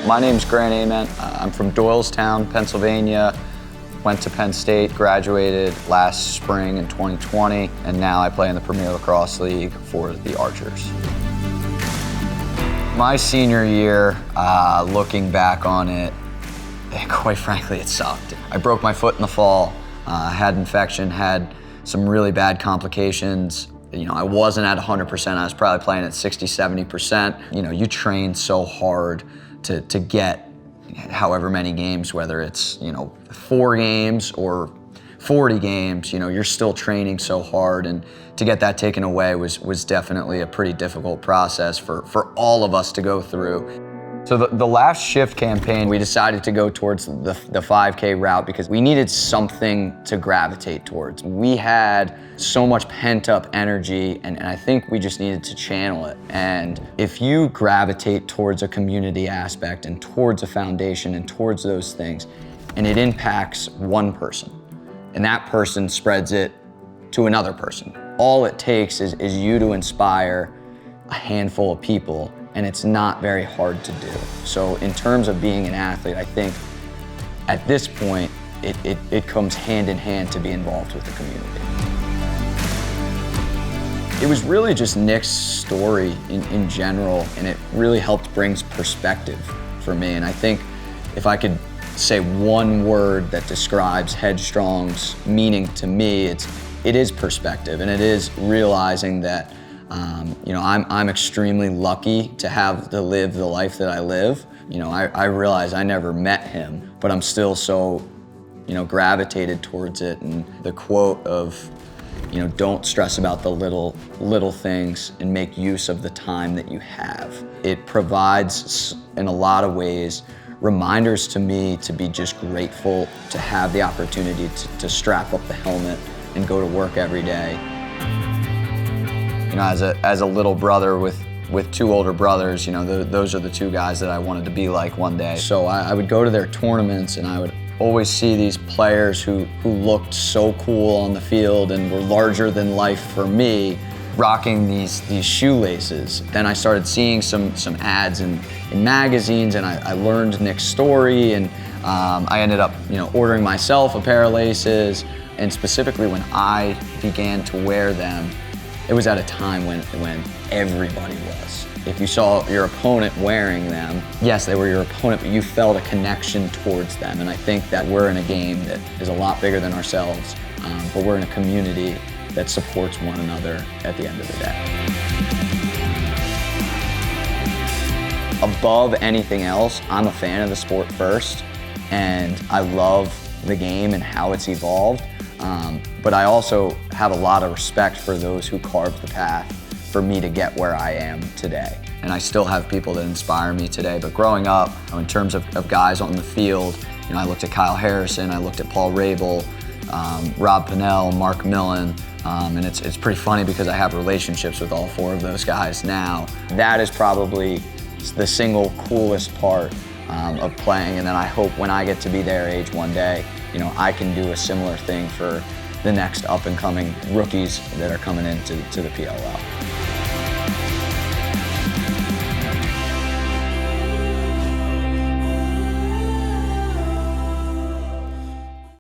My name's Grant Ament. I'm from Doylestown, Pennsylvania. Went to Penn State, graduated last spring in 2020, and now I play in the Premier Lacrosse League for the Archers. My senior year, looking back on it, quite frankly, it sucked. I broke my foot in the fall, had infection, had some really bad complications. I wasn't at 100%, I was probably playing at 60, 70%. You train so hard to get however many games, whether it's 4 games or 40 games, you're still training so hard, and to get that taken away was definitely a pretty difficult process for all of us to go through. So the last shift campaign, we decided to go towards the 5K route because we needed something to gravitate towards. We had so much pent up energy, and I think we just needed to channel it. And if you gravitate towards a community aspect and towards a foundation and towards those things, and it impacts one person, and that person spreads it to another person, all it takes is you to inspire a handful of people, and it's not very hard to do. So in terms of being an athlete, I think at this point, it comes hand in hand to be involved with the community. It was really just Nick's story in general, and it really helped bring perspective for me. And I think if I could say one word that describes Headstrong's meaning to me, it is perspective, and it is realizing that I'm extremely lucky to live the life that I live. I realize I never met him, but I'm still so, gravitated towards it. And the quote of, don't stress about the little things and make use of the time that you have. It provides, in a lot of ways, reminders to me to be just grateful to have the opportunity to strap up the helmet and go to work every day. As a little brother with 2 older brothers, those are the 2 guys that I wanted to be like one day. So I would go to their tournaments, and I would always see these players who looked so cool on the field and were larger than life for me, rocking these shoelaces. Then I started seeing some ads in magazines, and I learned Nick's story, and I ended up ordering myself a pair of laces. And specifically when I began to wear them, it was at a time when everybody was. If you saw your opponent wearing them, yes, they were your opponent, but you felt a connection towards them. And I think that we're in a game that is a lot bigger than ourselves, but we're in a community that supports one another at the end of the day. Above anything else, I'm a fan of the sport first, and I love the game and how it's evolved. But I also have a lot of respect for those who carved the path for me to get where I am today. And I still have people that inspire me today. But growing up, in terms of guys on the field, I looked at Kyle Harrison, I looked at Paul Rabel, Rob Pennell, Mark Millen, and it's pretty funny because I have relationships with all 4 of those guys now. That is probably the single coolest part of playing, and then I hope when I get to be their age one day, I can do a similar thing for the next up-and-coming rookies that are coming into the PLL.